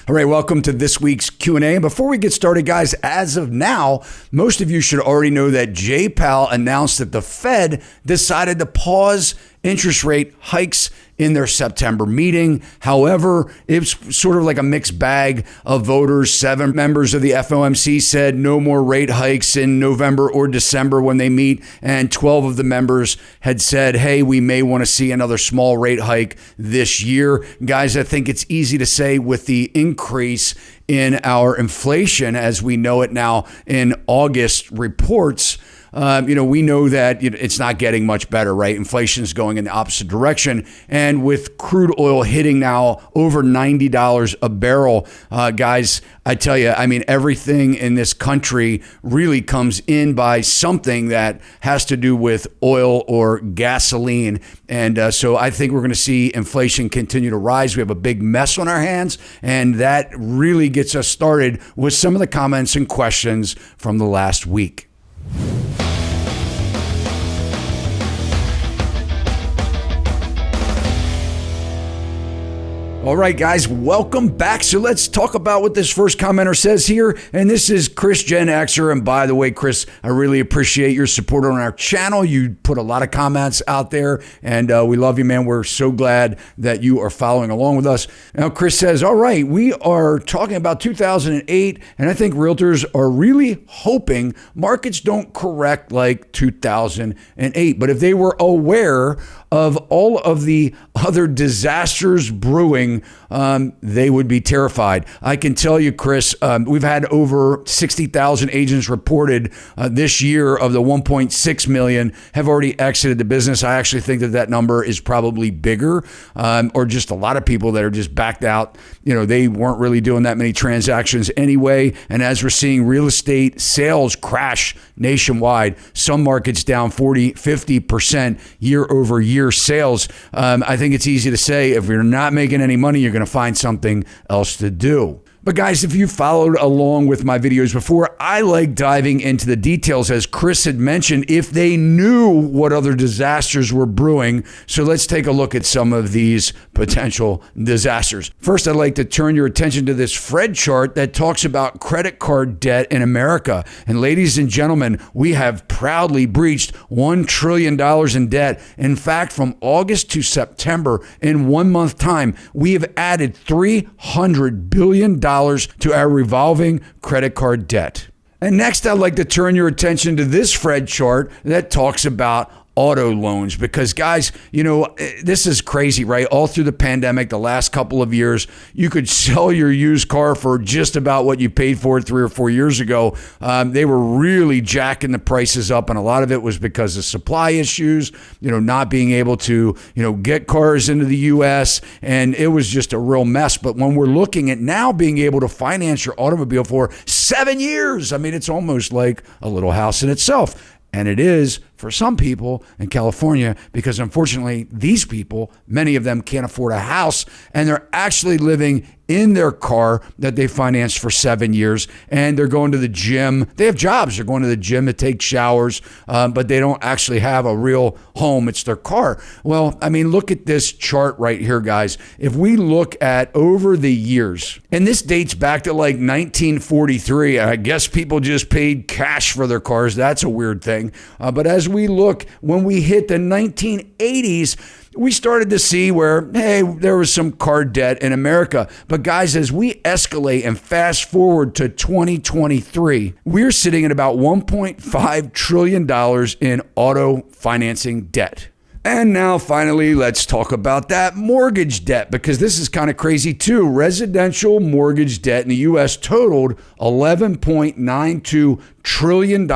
All right, welcome to this week's Q&A. And before we get started, guys, as of now, most of you should already know that Jay Powell announced that the Fed decided to pause interest rate hikes in their September meeting. However, it's sort of like a mixed bag of voters. 7 members of the FOMC said no more rate hikes in November or December when they meet, and 12 of the members had said, hey, we may want to see another small rate hike this year. Guys, I think it's easy to say with the increase in our inflation as we know it now in August reports, we know that it's not getting much better, right? Inflation is going in the opposite direction. And with crude oil hitting now over $90 a barrel, guys, I tell you, everything in this country really comes in by something that has to do with oil or gasoline. And so I think we're going to see inflation continue to rise. We have a big mess on our hands, and that really gets us started with some of the comments and questions from the last week. All right, guys, welcome back. So let's talk about what this first commenter says here. And this is Chris Gen Xer. And by the way, Chris, I really appreciate your support on our channel. You put a lot of comments out there, and we love you, man. We're so glad that you are following along with us. Now, Chris says, all right, we are talking about 2008, and I think realtors are really hoping markets don't correct like 2008. But if they were aware of all of the other disasters brewing, they would be terrified. I can tell you, Chris, we've had over 60,000 agents reported this year of the 1.6 million have already exited the business. I actually think that number is probably bigger, or just a lot of people that are just backed out. They weren't really doing that many transactions anyway. And as we're seeing real estate sales crash nationwide, some markets down 40, 50% year over year sales. I think it's easy to say if you're not making any money, you're going to find something else to do. But guys, if you followed along with my videos before, I like diving into the details, as Chris had mentioned, if they knew what other disasters were brewing. So let's take a look at some of these potential disasters. First, I'd like to turn your attention to this Fred chart that talks about credit card debt in America. And ladies and gentlemen, we have proudly breached $1 trillion in debt. In fact, from August to September, in 1 month time, we have added $300 billion to our revolving credit card debt. And next, I'd like to turn your attention to this Fred chart that talks about auto loans, because guys, this is crazy, right? All through the pandemic, the last couple of years, you could sell your used car for just about what you paid for it 3 or 4 years ago. They were really jacking the prices up, and a lot of it was because of supply issues, not being able to, get cars into the U.S., and it was just a real mess. But when we're looking at now being able to finance your automobile for 7 years, it's almost like a little house in itself. And it is for some people in California, because unfortunately, these people, many of them can't afford a house, and they're actually living in their car that they financed for 7 years, and they're going to the gym. They have jobs. They're going to the gym to take showers, but they don't actually have a real home. It's their car. Well, look at this chart right here, guys. If we look at over the years, and this dates back to like 1943, I guess people just paid cash for their cars. That's a weird thing. But as we look, when we hit the 1980s, we started to see where, hey, there was some card debt in America. But guys, as we escalate and fast forward to 2023, we're sitting at about $1.5 trillion in auto financing debt. And now, finally, let's talk about that mortgage debt, because this is kind of crazy too. Residential mortgage debt in the U.S. totaled $11.92 trillion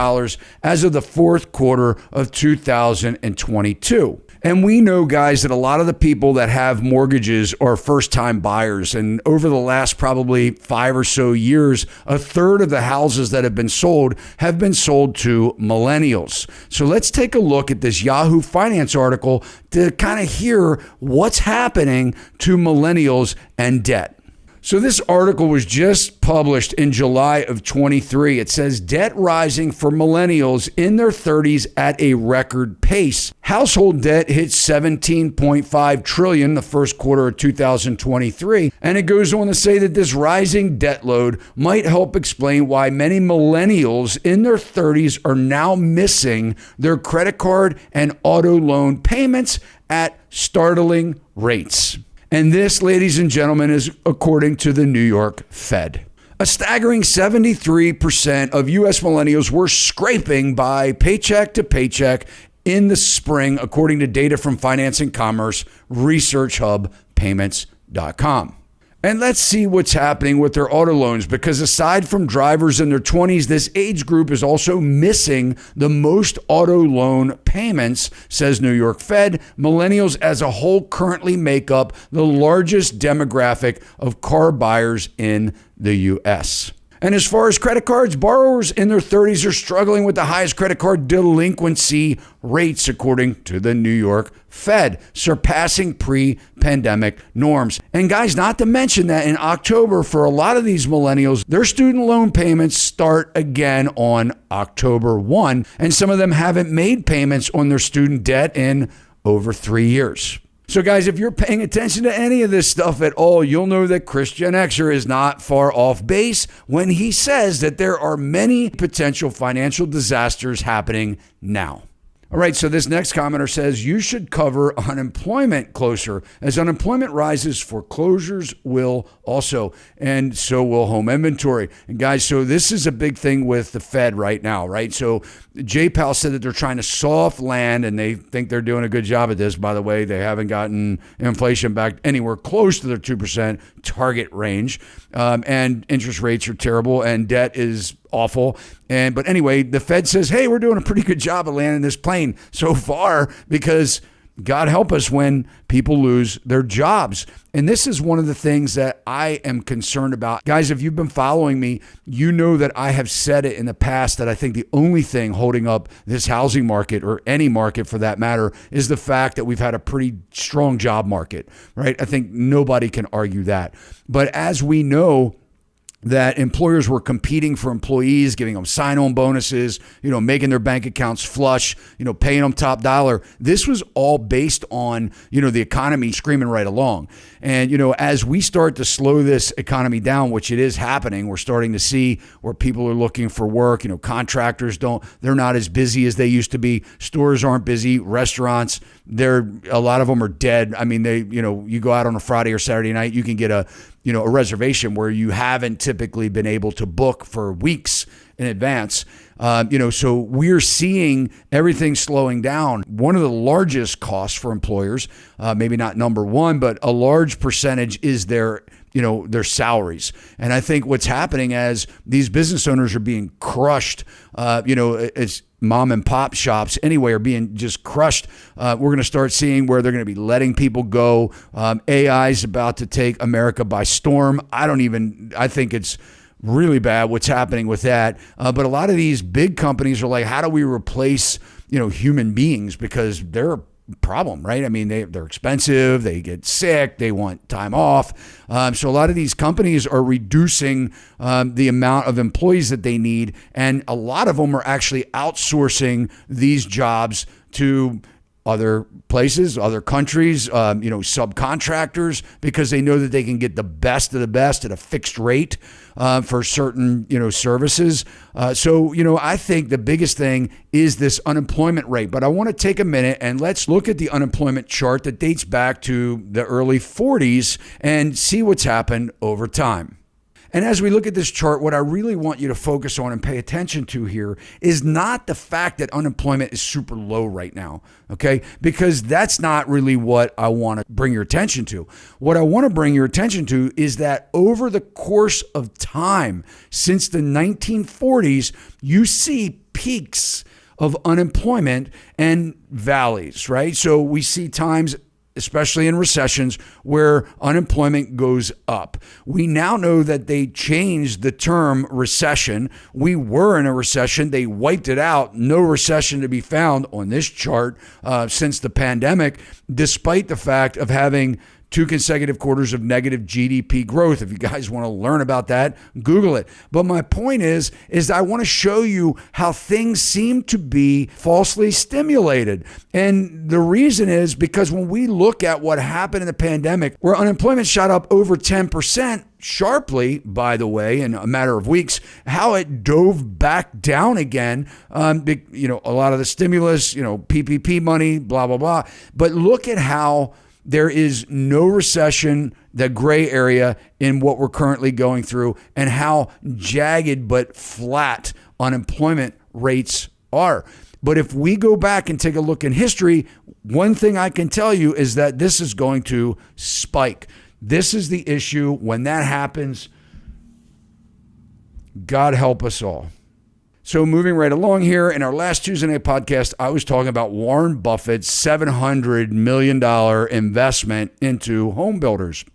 as of the fourth quarter of 2022. And we know, guys, that a lot of the people that have mortgages are first-time buyers. And over the last probably 5 or so years, a third of the houses that have been sold to millennials. So let's take a look at this Yahoo Finance article to kind of hear what's happening to millennials and debt. So this article was just published in July of 23. It says debt rising for millennials in their 30s at a record pace. Household debt hit $17.5 trillion the first quarter of 2023. And it goes on to say that this rising debt load might help explain why many millennials in their 30s are now missing their credit card and auto loan payments at startling rates. And this, ladies and gentlemen, is according to the New York Fed. A staggering 73% of U.S. millennials were scraping by paycheck to paycheck in the spring, according to data from Finance and Commerce Research Hub Payments.com. And let's see what's happening with their auto loans, because aside from drivers in their 20s, this age group is also missing the most auto loan payments, says New York Fed. Millennials as a whole currently make up the largest demographic of car buyers in the U.S. And as far as credit cards, borrowers in their 30s are struggling with the highest credit card delinquency rates, according to the New York Fed, surpassing pre-pandemic norms. And guys, not to mention that in October, for a lot of these millennials, their student loan payments start again on October 1, and some of them haven't made payments on their student debt in over 3 years. So guys, if you're paying attention to any of this stuff at all, you'll know that Chris Gen Xer is not far off base when he says that there are many potential financial disasters happening now. All right, so this next commenter says you should cover unemployment closer. As unemployment rises, foreclosures will also, and so will home inventory. And guys, so this is a big thing with the Fed right now, right? So Jay Powell said that they're trying to soft land, and they think they're doing a good job at this. By the way, they haven't gotten inflation back anywhere close to their 2% target range, and interest rates are terrible, and debt is awful. But anyway, the Fed says, hey, we're doing a pretty good job of landing this plane so far, because God help us when people lose their jobs. And this is one of the things that I am concerned about. Guys, if you've been following me, you know that I have said it in the past that I think the only thing holding up this housing market, or any market for that matter, is the fact that we've had a pretty strong job market, right? I think nobody can argue that. But as we know, that employers were competing for employees, giving them sign-on bonuses, making their bank accounts flush, paying them top dollar. This was all based on, the economy screaming right along. And, as we start to slow this economy down, which it is happening, we're starting to see where people are looking for work. Contractors they're not as busy as they used to be. Stores aren't busy. Restaurants, a lot of them are dead. I mean, you go out on a Friday or Saturday night, you can get a reservation where you haven't typically been able to book for weeks in advance. So we're seeing everything slowing down. One of the largest costs for employers, maybe not number one, but a large percentage is their salaries. And I think what's happening as these business owners are being crushed, it's mom and pop shops anyway are being just crushed. We're going to start seeing where they're going to be letting people go. AI is about to take America by storm. I think it's really bad what's happening with that. But a lot of these big companies are like, how do we replace, human beings? Because they're a problem, right? I mean, they're expensive. They get sick. They want time off. So a lot of these companies are reducing the amount of employees that they need. And a lot of them are actually outsourcing these jobs to other places, other countries, subcontractors, because they know that they can get the best of the best at a fixed rate for certain, services. So I think the biggest thing is this unemployment rate. But I want to take a minute and let's look at the unemployment chart that dates back to the early 40s and see what's happened over time. And as we look at this chart, what I really want you to focus on and pay attention to here is not the fact that unemployment is super low right now, okay? Because that's not really what I want to bring your attention to. What I want to bring your attention to is that over the course of time, since the 1940s, you see peaks of unemployment and valleys, right? So we see times, especially in recessions, where unemployment goes up. We now know that they changed the term recession. We were in a recession. They wiped it out. No recession to be found on this chart since the pandemic, despite the fact of having 2 consecutive quarters of negative GDP growth. If you guys want to learn about that, Google it. But my point is I want to show you how things seem to be falsely stimulated. And the reason is because when we look at what happened in the pandemic, where unemployment shot up over 10%, sharply, by the way, in a matter of weeks, how it dove back down again. A lot of the stimulus, PPP money, blah, blah, blah. But look at how there is no recession, the gray area in what we're currently going through, and how jagged but flat unemployment rates are. But if we go back and take a look in history, one thing I can tell you is that this is going to spike. This is the issue. When that happens, God help us all. So moving right along here, in our last Tuesday night podcast, I was talking about Warren Buffett's $700 million investment into home builders.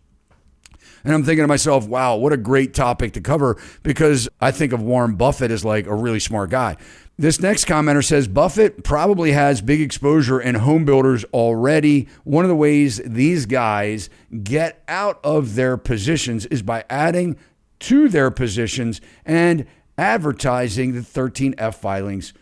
And I'm thinking to myself, wow, what a great topic to cover, because I think of Warren Buffett as like a really smart guy. This next commenter says, Buffett probably has big exposure in home builders already. One of the ways these guys get out of their positions is by adding to their positions and advertising the 13F filings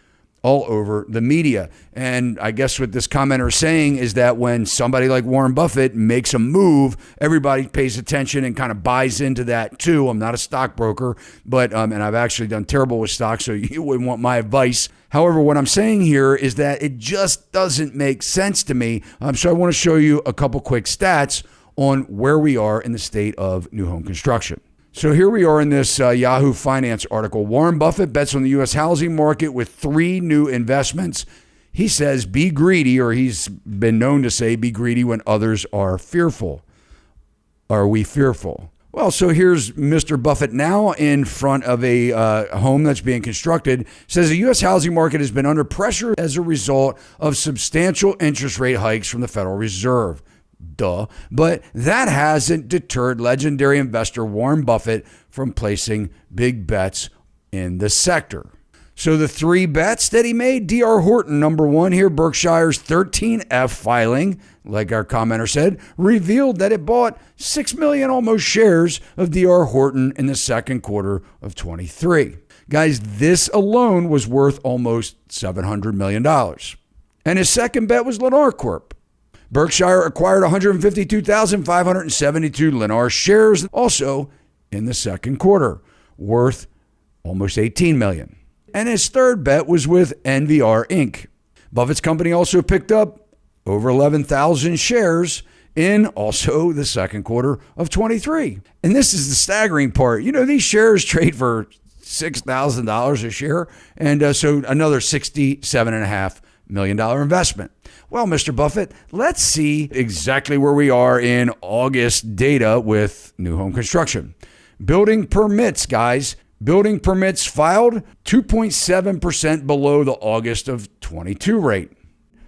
all over the media. And I guess what this commenter is saying is that when somebody like Warren Buffett makes a move, everybody pays attention and kind of buys into that too. I'm not a stockbroker, but and I've actually done terrible with stocks, so you wouldn't want my advice. However, what I'm saying here is that it just doesn't make sense to me. So I want to show you a couple quick stats on where we are in the state of new home construction. So here we are in this Yahoo Finance article. Warren Buffett bets on the U.S. housing market with 3 new investments. He says, be greedy, or he's been known to say, be greedy when others are fearful. Are we fearful? Well, so here's Mr. Buffett now in front of a home that's being constructed. Says the U.S. housing market has been under pressure as a result of substantial interest rate hikes from the Federal Reserve. Duh. But that hasn't deterred legendary investor Warren Buffett from placing big bets in the sector. So the 3 bets that he made, D.R. Horton, number 1 here, Berkshire's 13F filing, like our commenter said, revealed that it bought 6 million almost shares of D.R. Horton in the second quarter of 23. Guys, this alone was worth almost $700 million. And his second bet was Lennar Corp. Berkshire acquired 152,572 Lennar shares also in the second quarter, worth almost $18 million. And his third bet was with NVR Inc. Buffett's company also picked up over 11,000 shares in also the second quarter of 23. And this is the staggering part. These shares trade for $6,000 a share, and so another $67.5 million investment. Well, Mr. Buffett, let's see exactly where we are in August data with new home construction. Building permits, guys. Building permits filed 2.7% below the August of 22 rate.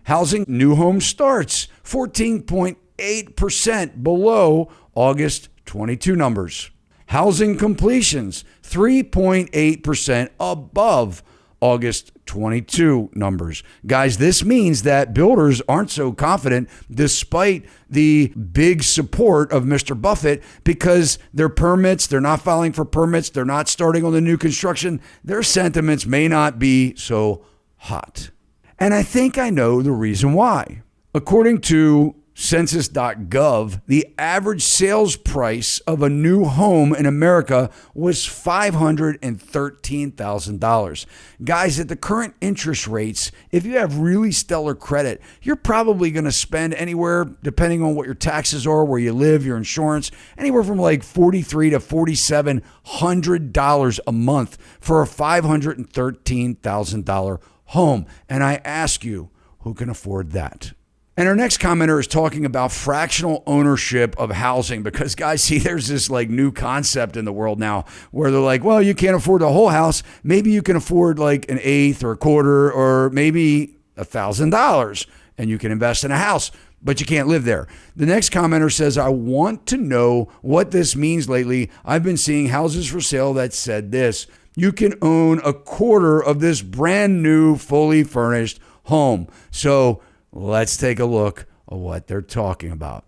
Housing new home starts 14.8% below August 22 numbers. Housing completions 3.8% above August 22 numbers. Guys, this means that builders aren't so confident despite the big support of Mr. Buffett, because their permits, they're not filing for permits, they're not starting on the new construction, their sentiments may not be so hot. And I think I know the reason why. According to Census.gov, the average sales price of a new home in America was $513,000. Guys, at the current interest rates, if you have really stellar credit, you're probably going to spend anywhere, depending on what your taxes are, where you live, your insurance, anywhere from like $4,300 to $4,700 a month for a $513,000 home. And I ask you, who can afford that? And our next commenter is talking about fractional ownership of housing, because guys, see, there's this like new concept in the world now where they're like, well, you can't afford the whole house. Maybe you can afford like an eighth or a quarter or maybe $1,000 and you can invest in a house, but you can't live there. The next commenter says, I want to know what this means lately. I've been seeing houses for sale that said this: you can own a quarter of this brand new, fully furnished home. So let's take a look at what they're talking about.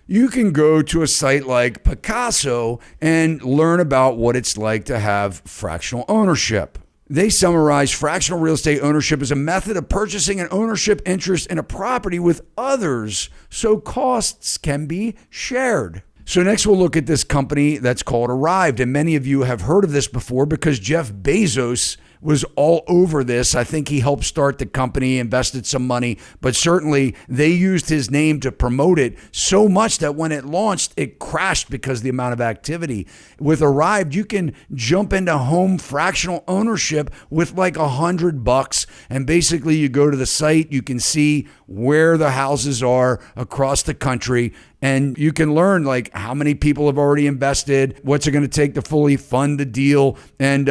You can go to a site like Picasso and learn about what it's like to have fractional ownership. They summarize fractional real estate ownership as a method of purchasing an ownership interest in a property with others so costs can be shared. So next we'll look at this company that's called Arrived. And many of you have heard of this before because Jeff Bezos was all over this. I think he helped start the company, invested some money, but certainly they used his name to promote it so much that when it launched, it crashed because of the amount of activity. With Arrived, you can jump into home fractional ownership with like $100. And basically you go to the site, you can see where the houses are across the country, and you can learn like how many people have already invested, what's it going to take to fully fund the deal, and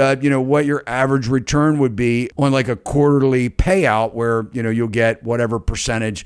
what your average return would be on like a quarterly payout where you'll get whatever percentage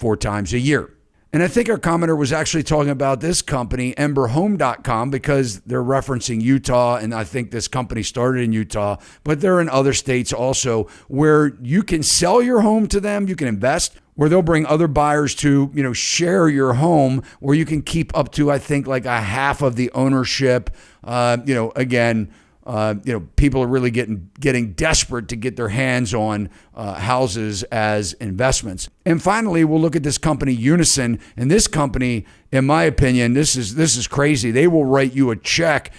4 times a year. And I think our commenter was actually talking about this company, emberhome.com, because they're referencing Utah, and I think this company started in Utah, but they're in other states also where you can sell your home to them, you can invest, where they'll bring other buyers to, share your home, where you can keep up to, I think, like a half of the ownership. People are really getting desperate to get their hands on houses as investments. And finally, we'll look at this company, Unison. And this company, in my opinion, this is crazy. They will write you a check,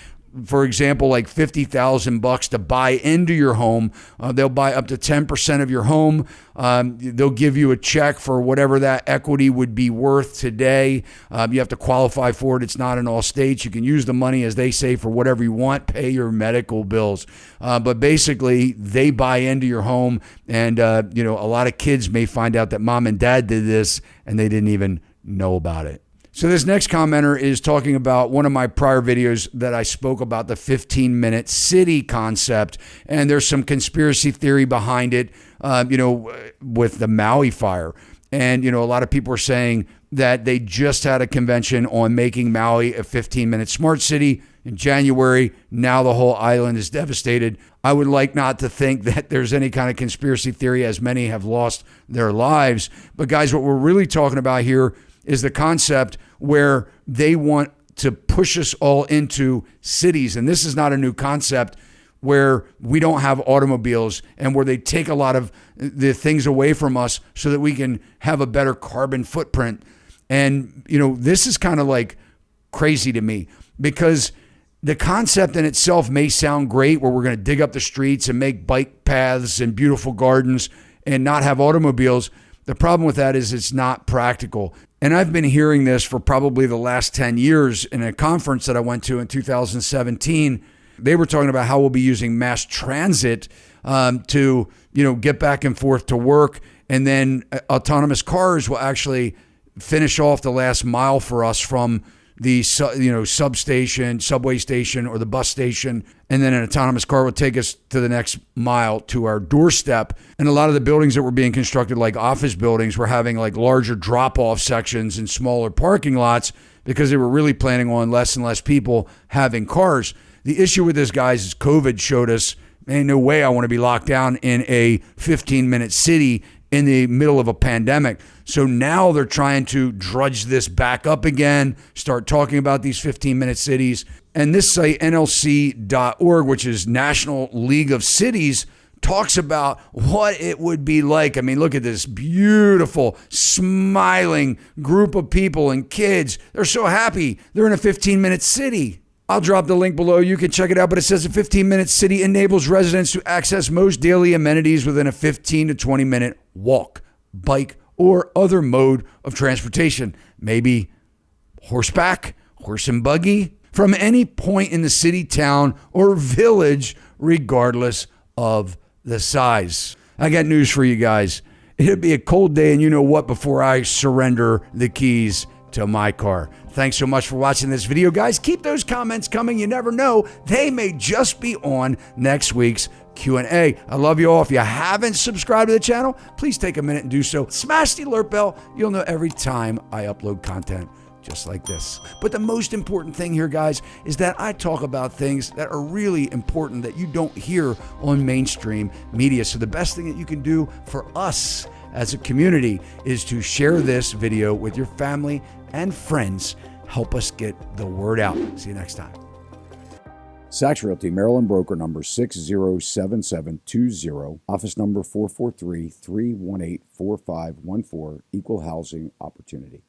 for example, like $50,000 to buy into your home. They'll buy up to 10% of your home. They'll give you a check for whatever that equity would be worth today. You have to qualify for it. It's not in all states. You can use the money, as they say, for whatever you want, pay your medical bills. But basically, they buy into your home. And, a lot of kids may find out that mom and dad did this and they didn't even know about it. So this next commenter is talking about one of my prior videos that I spoke about, the 15-minute city concept. And there's some conspiracy theory behind it, with the Maui fire. And, a lot of people are saying that they just had a convention on making Maui a 15-minute smart city in January. Now the whole island is devastated. I would like not to think that there's any kind of conspiracy theory, as many have lost their lives. But guys, what we're really talking about here is the concept where they want to push us all into cities. And this is not a new concept, where we don't have automobiles and where they take a lot of the things away from us so that we can have a better carbon footprint. And, this is kind of like crazy to me, because the concept in itself may sound great, where we're going to dig up the streets and make bike paths and beautiful gardens and not have automobiles. The problem with that is it's not practical. And I've been hearing this for probably the last 10 years. In a conference that I went to in 2017, they were talking about how we'll be using mass transit to, get back and forth to work. And then autonomous cars will actually finish off the last mile for us from the substation, subway station, or the bus station. And then an autonomous car will take us to the next mile to our doorstep. And a lot of the buildings that were being constructed, like office buildings, were having like larger drop-off sections and smaller parking lots because they were really planning on less and less people having cars. The issue with this, guys, is COVID showed us, ain't no way I want to be locked down in a 15-minute city in the middle of a pandemic. So now they're trying to drudge this back up again, start talking about these 15-minute cities. And this site, NLC.org, which is National League of Cities, talks about what it would be like. I mean, look at this beautiful, smiling group of people and kids. They're so happy. They're in a 15-minute city. I'll drop the link below. You can check it out, but it says a 15-minute city enables residents to access most daily amenities within a 15 to 20-minute walk, bike, or other mode of transportation. Maybe horseback, horse and buggy, from any point in the city, town, or village, regardless of the size. I got news for you guys. It'll be a cold day, and you know what, before I surrender the keys to my car. Thanks so much for watching this video, guys. Keep those comments coming. You never know, they may just be on next week's Q&A. I love you all. If you haven't subscribed to the channel, please take a minute and do so. Smash the alert bell. You'll know every time I upload content just like this. But the most important thing here, guys, is that I talk about things that are really important that you don't hear on mainstream media. So the best thing that you can do for us as a community is to share this video with your family and friends. Help us get the word out. See you next time. Sachs Realty, Maryland broker number 607720, office number 443-318-4514, equal housing opportunity.